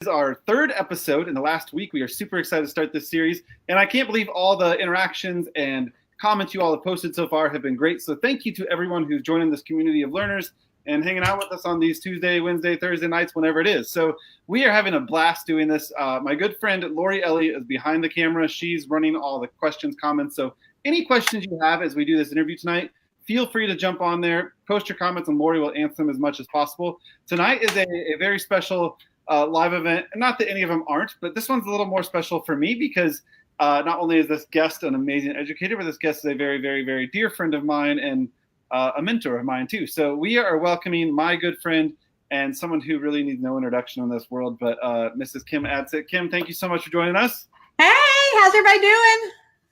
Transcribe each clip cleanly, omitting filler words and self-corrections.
This is our third episode in the last week. We are super excited to start this series, and I can't believe all the interactions and comments you all have posted so far have been great. So thank you to everyone who's joining this community of learners and hanging out with us on these Tuesday, Wednesday, Thursday nights, whenever it is. So we are having a blast doing this. My good friend Lori Elliott is behind the camera. She's running all the questions, comments. So any questions you have as we do this interview tonight, feel free to jump on there, post your comments, and Lori will answer them as much as possible. Tonight is a very special live event. Not that any of them aren't, but this one's a little more special for me because not only is this guest an amazing educator, but this guest is a very, very, very dear friend of mine and a mentor of mine too. So we are welcoming my good friend and someone who really needs no introduction in this world, but Mrs. Kim Adsit. Kim, thank you so much for joining us. Hey, how's everybody doing?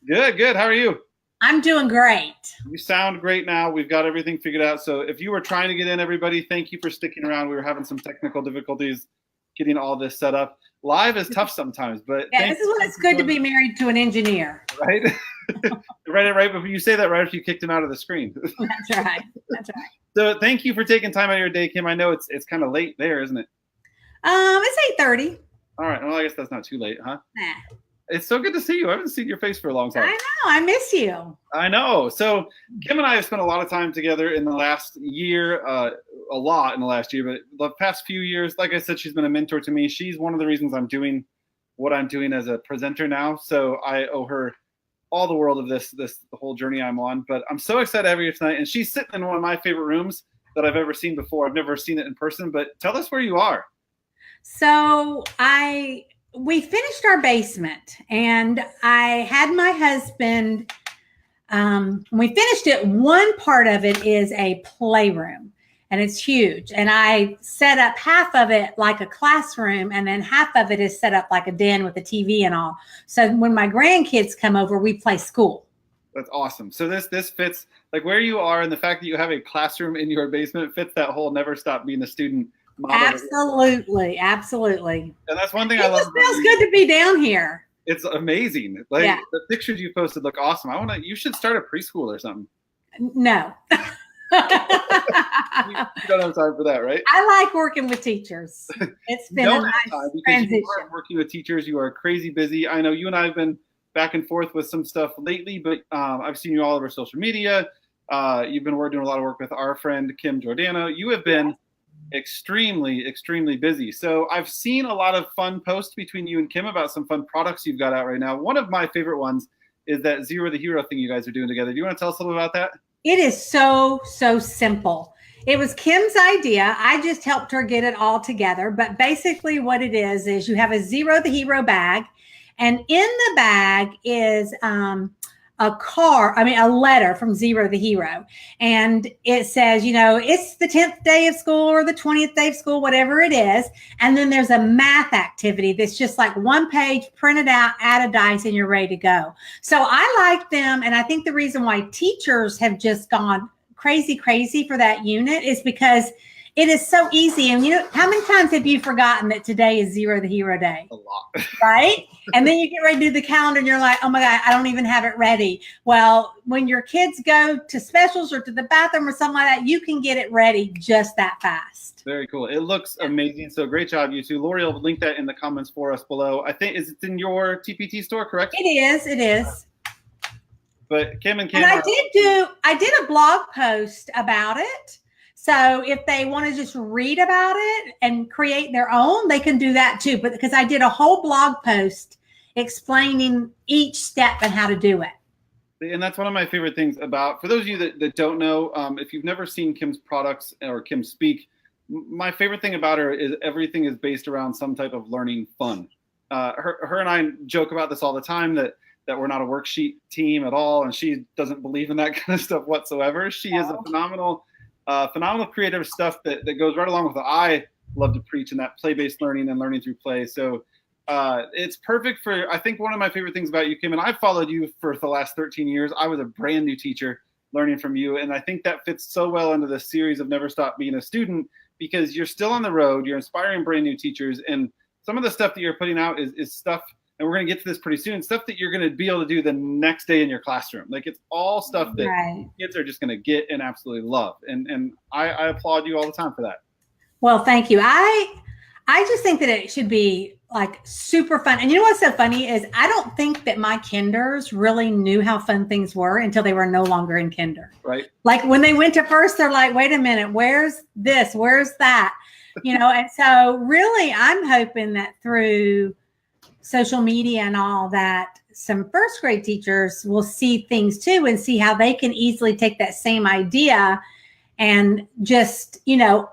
Good, good. How are you? I'm doing great. You sound great now. We've got everything figured out. So if you were trying to get in, everybody, thank you for sticking around. We were having some technical difficulties getting all this set up. Live is tough sometimes, but yeah, this is when it's good to be married to an engineer. Right? right before you say that, right after you kicked him out of the screen. That's right. That's right. So thank you for taking time out of your day, Kim. I know it's kind of late there, isn't it? It's 8:30. All right. Well, I guess that's not too late, huh? Nah. It's so good to see you. I haven't seen your face for a long time. I know. I miss you. I know. So Kim and I have spent a lot of time together in the last year, a lot in the last year, but the past few years, like I said, she's been a mentor to me. She's one of the reasons I'm doing what I'm doing as a presenter now. So I owe her all the world of the whole journey I'm on. But I'm so excited to have her here tonight. And she's sitting in one of my favorite rooms that I've ever seen before. I've never seen it in person, but tell us where you are. So we finished our basement, and I had my husband, we finished it. One part of it is a playroom, and it's huge. And I set up half of it like a classroom, and then half of it is set up like a den with a TV and all. So when my grandkids come over, we play school. That's awesome. So this fits like where you are, and the fact that you have a classroom in your basement fits that whole never stop being a student model. Absolutely. Absolutely. And that's one thing I love. It feels good to be down here. It's amazing. Like the pictures you posted look awesome. You should start a preschool or something. No. You don't have time for that, right? I like working with teachers. It's been a nice transition. You are working with teachers. You are crazy busy. I know you and I have been back and forth with some stuff lately, but I've seen you all over social media. You've been doing a lot of work with our friend Kim Giordano. You have been extremely busy. So I've seen a lot of fun posts between you and Kim about some fun products you've got out right now. One of my favorite ones is that Zero the Hero thing you guys are doing together. Do you want to tell us a little about that? It is so simple. It was Kim's idea. I just helped her get it all together. But basically what it is you have a Zero the Hero bag, and in the bag is a letter from Zero the Hero. And it says, it's the 10th day of school or the 20th day of school, whatever it is. And then there's a math activity that's just like one page, printed out, add a dice, and you're ready to go. So I like them. And I think the reason why teachers have just gone crazy for that unit is because it is so easy. And how many times have you forgotten that today is Zero the Hero Day? A lot. Right? And then you get ready to do the calendar and you're like, oh my God, I don't even have it ready. Well, when your kids go to specials or to the bathroom or something like that, you can get it ready just that fast. Very cool. It looks amazing. So great job, you two. Lori will link that in the comments for us below. I think it's in your TPT store, correct? It is. But Kim and I did a blog post about it. So if they want to just read about it and create their own, they can do that too. But because I did a whole blog post explaining each step and how to do it. And that's one of my favorite things about, for those of you that don't know, if you've never seen Kim's products or Kim speak, my favorite thing about her is everything is based around some type of learning fun. Her and I joke about this all the time that we're not a worksheet team at all. And she doesn't believe in that kind of stuff whatsoever. She is a phenomenal creative stuff that goes right along with what I love to preach, in that play-based learning and learning through play. So it's perfect for, I think one of my favorite things about you, Kim, and I've followed you for the last 13 years. I was a brand new teacher learning from you. And I think that fits so well into this series of Never Stop Being a Student, because you're still on the road, you're inspiring brand new teachers. And some of the stuff that you're putting out is stuff, and we're going to get to this pretty soon, stuff that you're going to be able to do the next day in your classroom. Like, it's all stuff that kids are just going to get and absolutely love. And I applaud you all the time for that. Well, thank you. I just think that it should be like super fun. And you know what's so funny is I don't think that my kinders really knew how fun things were until they were no longer in kinder. Right. Like when they went to first, they're like, wait a minute, where's this? Where's that? And so really I'm hoping that through social media and all that, some first grade teachers will see things too and see how they can easily take that same idea and just,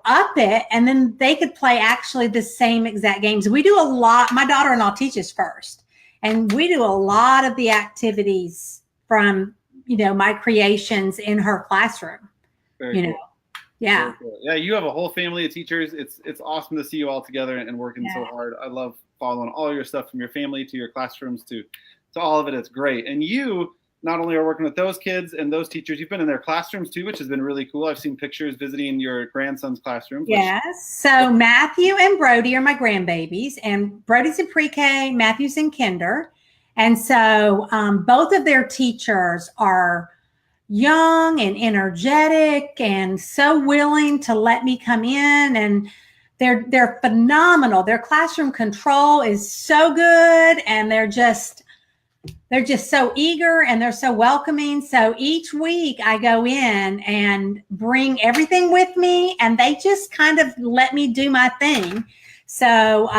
up it. And then they could play actually the same exact games. We do a lot. My daughter-in-law teaches first, and we do a lot of the activities from, my creations in her classroom. Very cool. Yeah. Cool. Yeah. You have a whole family of teachers. It's awesome to see you all together and working so hard. I love following all your stuff from your family to your classrooms to all of it. It's great. And you not only are working with those kids and those teachers, you've been in their classrooms too, which has been really cool. I've seen pictures visiting your grandson's classroom. Yes. So Matthew and Brody are my grandbabies, and Brody's in pre-K, Matthew's in kinder. And so both of their teachers are young and energetic and so willing to let me come in, and they're phenomenal. Their classroom control is so good, and they're just so eager and they're so welcoming. So each week I go in and bring everything with me, and they just kind of let me do my thing. So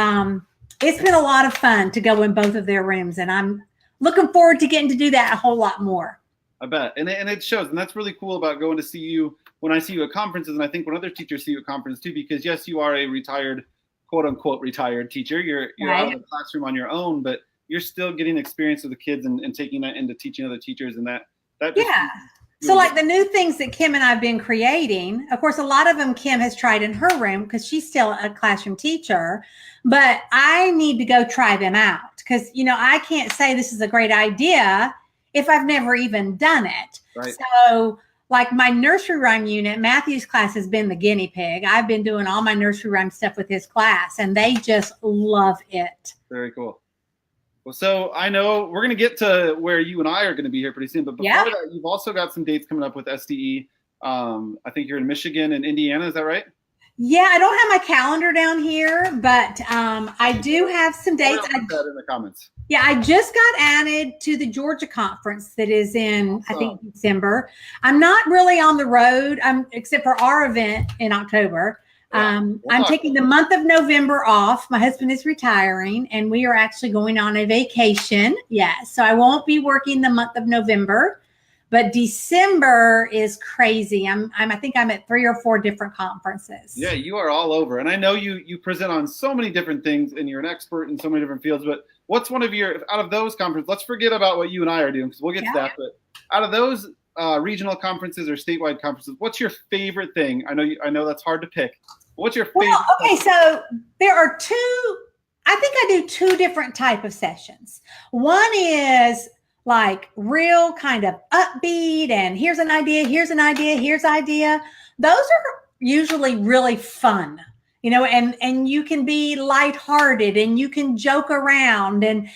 it's been a lot of fun to go in both of their rooms, and I'm looking forward to getting to do that a whole lot more. I bet. And it shows. And that's really cool about going to see you when I see you at conferences. And I think when other teachers see you at conferences too, because yes, you are a retired, quote unquote, retired teacher. You're right. Out of the classroom on your own, but you're still getting experience with the kids and taking that into teaching other teachers. And that just, So like the new things that Kim and I've been creating, of course, a lot of them Kim has tried in her room because she's still a classroom teacher, but I need to go try them out because, I can't say this is a great idea if I've never even done it. Right. So like my nursery rhyme unit, Matthew's class has been the guinea pig. I've been doing all my nursery rhyme stuff with his class, and they just love it. Very cool. Well, so I know we're going to get to where you and I are going to be here pretty soon, but before that, you've also got some dates coming up with SDE. I think you're in Michigan and Indiana. Is that right? Yeah, I don't have my calendar down here, but I do have some dates. I'll put that in the comments. Yeah, I just got added to the Georgia conference that is in, I think, December. I'm not really on the road, except for our event in October. I'm taking the month of November off. My husband is retiring, and we are actually going on a vacation. Yeah, so I won't be working the month of November. But December is crazy. I think I'm at 3 or 4 different conferences. Yeah, you are all over. And I know you present on so many different things, and you're an expert in so many different fields. But what's one of your, out of those conferences, let's forget about what you and I are doing because we'll get to that. But out of those regional conferences or statewide conferences, what's your favorite thing? I know that's hard to pick. What's your favorite? Well, okay, so there are I think I do 2 different type of sessions. One is like real kind of upbeat and here's an idea, here's an idea, here's idea. Those are usually really fun, and you can be lighthearted and you can joke around, and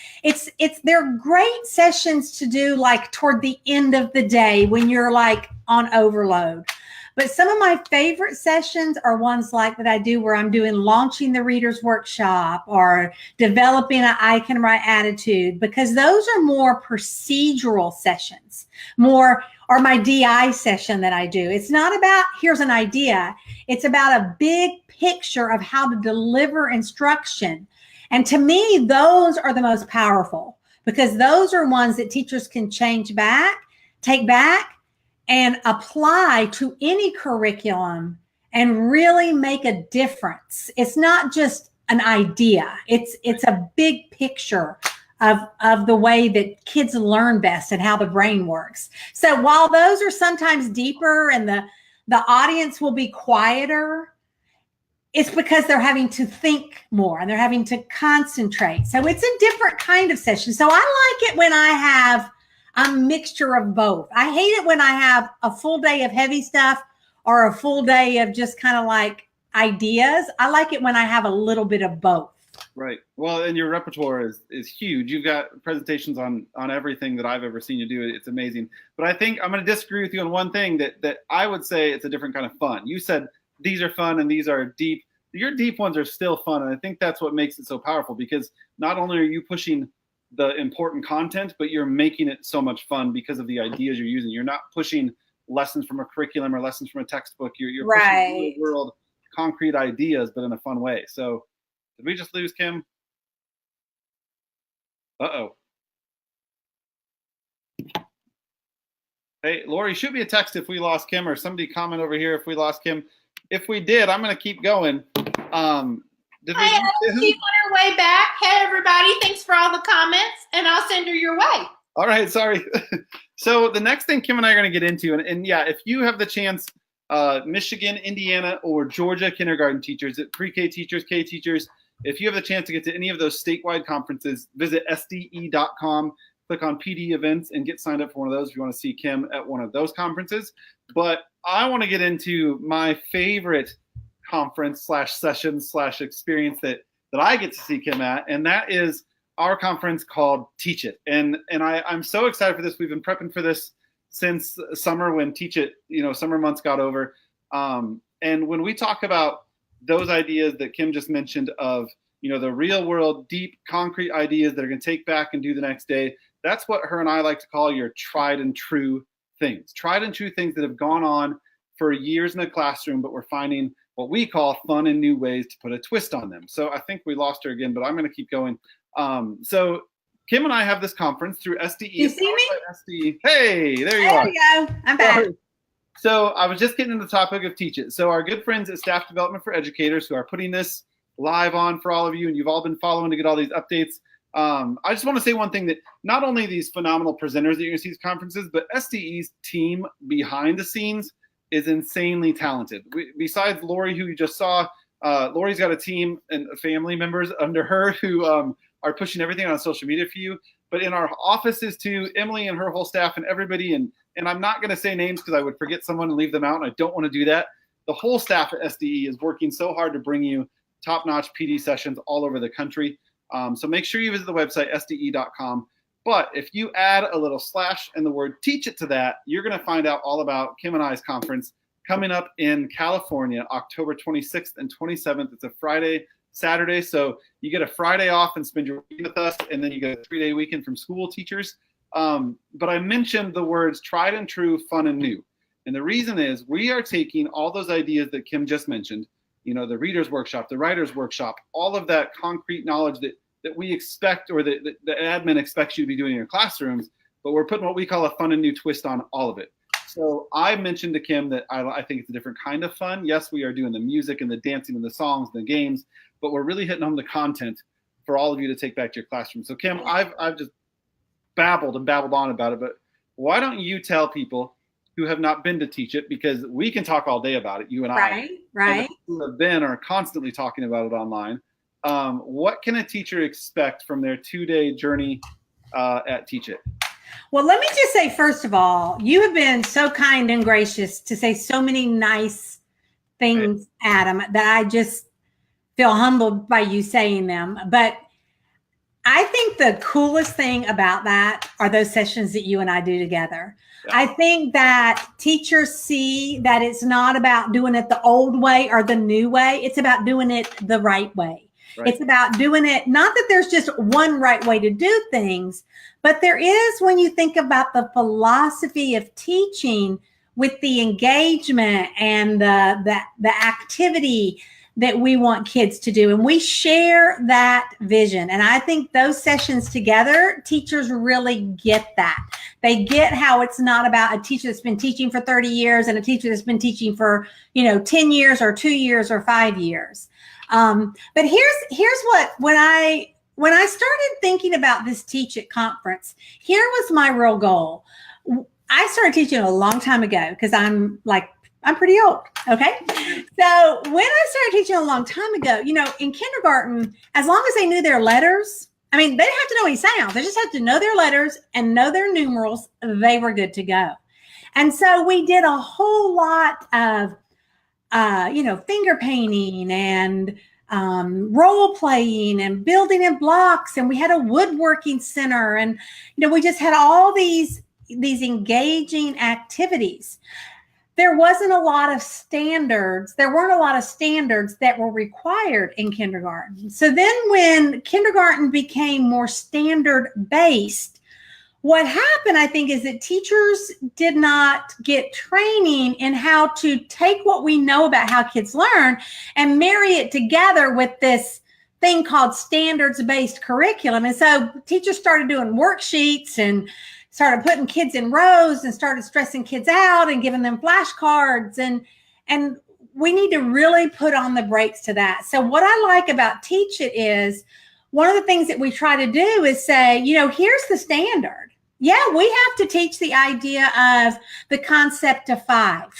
they're great sessions to do like toward the end of the day when you're like on overload. But some of my favorite sessions are ones like that I do where I'm doing launching the reader's workshop or developing an I can write attitude, because those are more procedural sessions, or my DI session that I do. It's not about here's an idea. It's about a big picture of how to deliver instruction. And to me, those are the most powerful because those are ones that teachers can take back, and apply to any curriculum and really make a difference. It's not just an idea. It's a big picture of the way that kids learn best and how the brain works. So while those are sometimes deeper and the audience will be quieter, it's because they're having to think more and they're having to concentrate. So it's a different kind of session. So I like it when I have a mixture of both. I hate it when I have a full day of heavy stuff or a full day of just kind of like ideas. I like it when I have a little bit of both. Right. Well, and your repertoire is huge. You've got presentations on everything that I've ever seen you do. It's amazing. But I think I'm going to disagree with you on one thing that I would say it's a different kind of fun. You said these are fun and these are deep. your deep ones are still fun. And I think that's what makes it so powerful, because not only are you pushing the important content, but you're making it so much fun because of the ideas you're using. You're not pushing lessons from a curriculum or lessons from a textbook. You're pushing real world concrete ideas, but in a fun way. So did we just lose Kim? Uh-oh. Hey, Lori, shoot me a text if we lost Kim, or somebody comment over here if we lost Kim. If we did, I'm going to keep going. Did we she's on her way back. Hey, everybody. Thanks for all the comments, and I'll send her your way. All right. Sorry. So the next thing Kim and I are going to get into, and yeah, if you have the chance, Michigan, Indiana, or Georgia kindergarten teachers, pre-K teachers, K teachers, if you have the chance to get to any of those statewide conferences, visit SDE.com. Click on PD events and get signed up for one of those if you want to see Kim at one of those conferences. But I want to get into my favorite conference / session / experience that I get to see Kim at, and that is our conference called Teach It. And I'm so excited for this. We've been prepping for this since summer when Teach It, summer months got over. And when we talk about those ideas that Kim just mentioned of, the real world, deep, concrete ideas that are going to take back and do the next day, that's what her and I like to call your tried and true things. Tried and true things that have gone on for years in a classroom, but we're finding what we call fun and new ways to put a twist on them. So I think we lost her again, but I'm going to keep going. So Kim and I have this conference through SDE. You see me? SDE. Hey, there you are. There you go. I'm back. So I was just getting into the topic of Teach It. So our good friends at Staff Development for Educators, who are putting this live on for all of you, and you've all been following to get all these updates. I just want to say one thing, that not only these phenomenal presenters that you're going to see at conferences, but SDE's team behind the scenes is insanely talented. Besides Lori, who you just saw, Lori's got a team and family members under her who are pushing everything on social media for you. But in our offices too, Emily and her whole staff and everybody, and I'm not going to say names because I would forget someone and leave them out, and I don't want to do that. The whole staff at SDE is working so hard to bring you top-notch PD sessions all over the country. So make sure you visit the website, sde.com. But if you add a little slash and the word Teach It to that, you're going to find out all about Kim and I's conference coming up in California, October 26th and 27th. It's a Friday, Saturday. So you get a Friday off and spend your weekend with us, and then you get a 3-day weekend from school teachers. But I mentioned the words tried and true, fun and new. And the reason is we are taking all those ideas that Kim just mentioned, the reader's workshop, the writer's workshop, all of that concrete knowledge that we expect, or that the admin expects you to be doing in your classrooms, but we're putting what we call a fun and new twist on all of it. So I mentioned to Kim that I think it's a different kind of fun. Yes, we are doing the music and the dancing and the songs and the games, but we're really hitting home the content for all of you to take back to your classroom. So Kim, I've just babbled on about it, but why don't you tell people who have not been to Teach It, because we can talk all day about it, you and I. Right. Who have been or are constantly talking about it online. What can a teacher expect from their 2-day journey at Teach It? Well, let me just say, first of all, you have been so kind and gracious to say so many nice things, Adam, that I just feel humbled by you saying them. But I think the coolest thing about that are those sessions that you and I do together. Yeah. I think that teachers see that it's not about doing it the old way or the new way. It's about doing it the right way. Right. It's about doing it, not that there's just one right way to do things, but there is, when you think about the philosophy of teaching with the engagement and the activity that we want kids to do. And we share that vision. And I think those sessions together, teachers really get that. They get how it's not about a teacher that's been teaching for 30 years and a teacher that's been teaching for, 10 years or 2 years or 5 years. But here's what, when I started thinking about this Teach It conference, here was my real goal. I started teaching a long time ago because I'm pretty old. Okay. So when I started teaching a long time ago, in kindergarten, as long as they knew their letters, they didn't have to know any sounds. They just had to know their letters and know their numerals. They were good to go. And so we did a whole lot of, finger painting and role playing and building in blocks. And we had a woodworking center. And, we just had all these engaging activities. there wasn't a lot of standards. There weren't a lot of standards that were required in kindergarten. So then when kindergarten became more standard based, what happened, I think, is that teachers did not get training in how to take what we know about how kids learn and marry it together with this thing called standards-based curriculum. And so teachers started doing worksheets and started putting kids in rows and started stressing kids out and giving them flashcards. And we need to really put on the brakes to that. So what I like about Teach It is one of the things that we try to do is say, here's the standard. Yeah, we have to teach the idea of the concept of 5.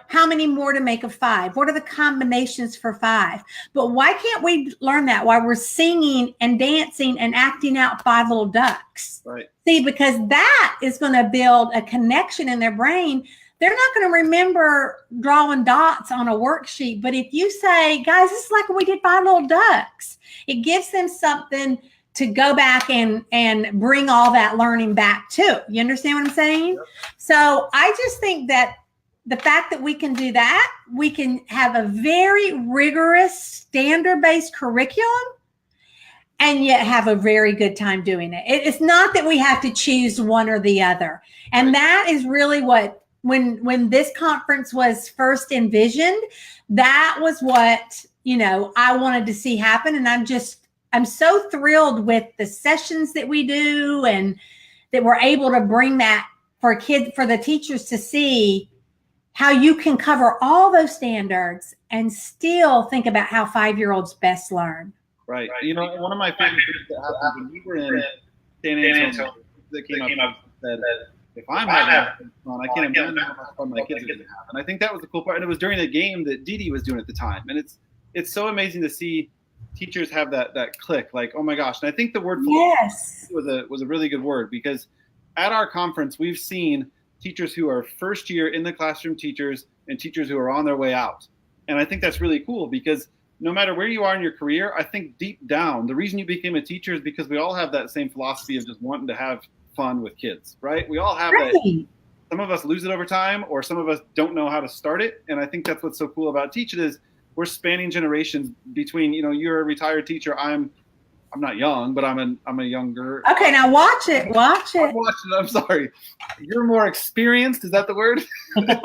How many more to make a 5? What are the combinations for 5? But why can't we learn that while we're singing and dancing and acting out 5 little ducks? Right. See, because that is going to build a connection in their brain. They're not going to remember drawing dots on a worksheet. But if you say, guys, this is like when we did 5 little ducks, it gives them something to go back and bring all that learning back to. You understand what I'm saying? Yep. So I just think that the fact that we can do that, we can have a very rigorous standard-based curriculum and yet have a very good time doing it. It's not that we have to choose one or the other. And that is really what, when this conference was first envisioned, that was what, I wanted to see happen. And I'm so thrilled with the sessions that we do and that we're able to bring that for the teachers to see how you can cover all those standards and still think about how 5-year-olds best learn. Right. One of my favorite things that happened when we were in San Antonio that came up and said, if I'm having fun, I can't imagine how much fun my kids are going to have. And I think that was the cool part. And it was during a game that Dee Dee was doing at the time. And it's so amazing to see teachers have that click, like, oh my gosh. And I think the word was a really good word, because at our conference, we've seen teachers who are first year in the classroom teachers and teachers who are on their way out. And I think that's really cool, because no matter where you are in your career, I think deep down, the reason you became a teacher is because we all have that same philosophy of just wanting to have fun with kids, right? We all have that. Some of us lose it over time, or some of us don't know how to start it. And I think that's what's so cool about Teach It is we're spanning generations between, you're a retired teacher. I'm not young, but I'm a younger. Okay, now watch it. I'm watching it. I'm sorry. You're more experienced. Is that the word? But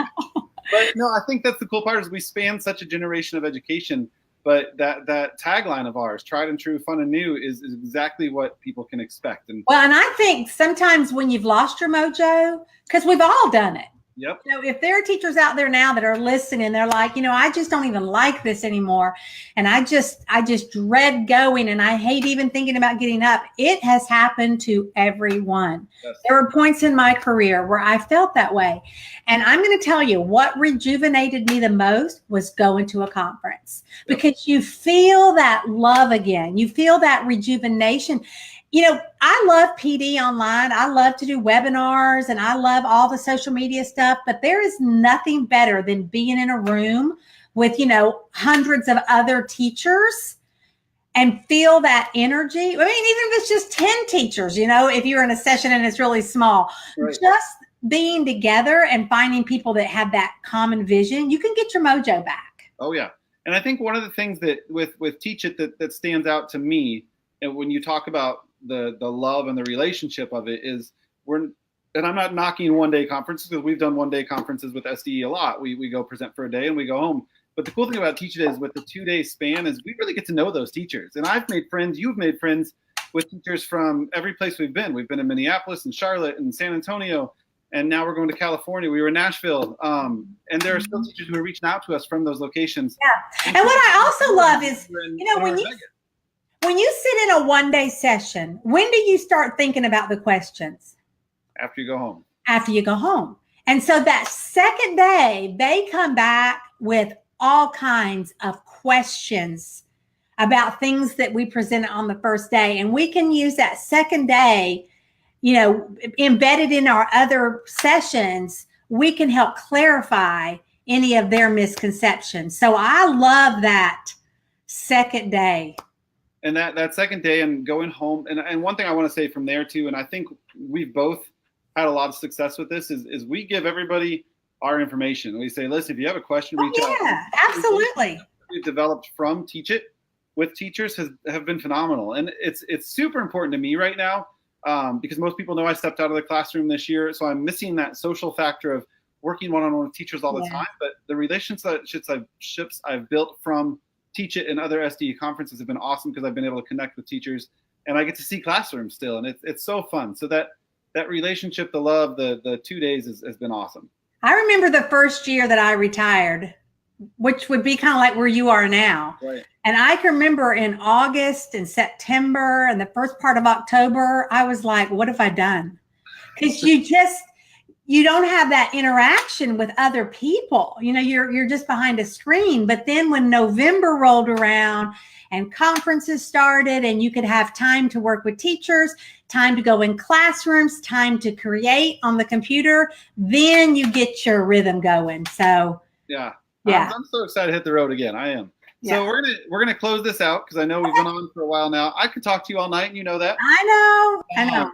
no, I think that's the cool part is we span such a generation of education. But that tagline of ours, tried and true, fun and new, is exactly what people can expect. And I think sometimes when you've lost your mojo, because we've all done it. Yep. If there are teachers out there now that are listening, they're like, I just don't even like this anymore. And I just dread going and I hate even thinking about getting up. It has happened to everyone. Yes. There were points in my career where I felt that way. And I'm going to tell you what rejuvenated me the most was going to a conference, because you feel that love again. You feel that rejuvenation. I love PD online. I love to do webinars and I love all the social media stuff, but there is nothing better than being in a room with, hundreds of other teachers and feel that energy. I mean, even if it's just 10 teachers, if you're in a session and it's really small, right. Just being together and finding people that have that common vision, you can get your mojo back. Oh yeah. And I think one of the things that with Teach It that stands out to me, and when you talk about the love and the relationship of it, is and I'm not knocking one-day conferences, because we've done one-day conferences with SDE a lot. We go present for a day and we go home. But the cool thing about Teach It is with the 2-day span is we really get to know those teachers. And I've made friends, you've made friends with teachers from every place we've been. We've been in Minneapolis and Charlotte and San Antonio, and now we're going to California. We were in Nashville. And there are still teachers who are reaching out to us from those locations. Yeah. And what I also love is, when you sit in a one-day session, when do you start thinking about the questions? After you go home. After you go home. And so that second day, they come back with all kinds of questions about things that we presented on the first day. And we can use that second day, embedded in our other sessions, we can help clarify any of their misconceptions. So I love that second day. And that second day and going home, and one thing I want to say from there too, and I think we've both had a lot of success with this, is we give everybody our information. We say, listen, if you have a question, reach out. Yeah, absolutely. We've developed from Teach It with teachers have been phenomenal. And it's super important to me right now because most people know I stepped out of the classroom this year. So I'm missing that social factor of working one-on-one with teachers all the time. But the relationships I've built from Teach It and other SDE conferences have been awesome because I've been able to connect with teachers and I get to see classrooms still. And it's so fun. So that relationship, the love, the 2 days has been awesome. I remember the first year that I retired, which would be kind of like where you are now. Right. And I can remember in August and September and the first part of October, I was like, what have I done? Because you don't have that interaction with other people. You know, you're just behind a screen. But then when November rolled around and conferences started and you could have time to work with teachers, time to go in classrooms, time to create on the computer, then you get your rhythm going. So yeah. I'm so excited to hit the road again. I am. Yeah. So we're gonna close this out because I know we've been on for a while now. I could talk to you all night, and you know that. I know.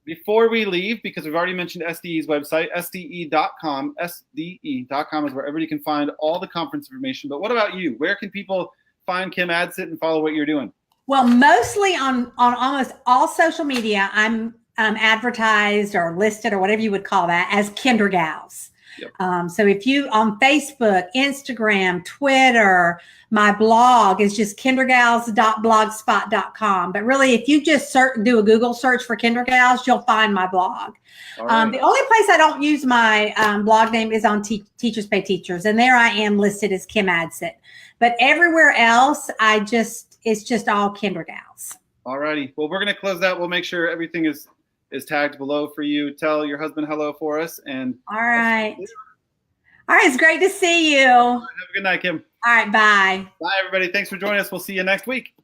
Before we leave, because we've already mentioned SDE's website, SDE.com. SDE.com is where everybody can find all the conference information. But what about you? Where can people find Kim Adsit and follow what you're doing? Well, mostly on almost all social media, I'm advertised or listed or whatever you would call that as Kindergals. Yep. So if you on Facebook, Instagram, Twitter, my blog is just kindergals.blogspot.com. But really, if you just do a Google search for Kindergals, you'll find my blog. Right. The only place I don't use my blog name is on Teachers Pay Teachers. And there I am listed as Kim Adsit. But everywhere else, it's just all Kindergals. All righty. Well, we're going to close that. We'll make sure everything is tagged below for you. Tell your husband hello for us. And all right. It's great to see you. Have a good night, Kim. All right. Bye. Bye, everybody. Thanks for joining us. We'll see you next week.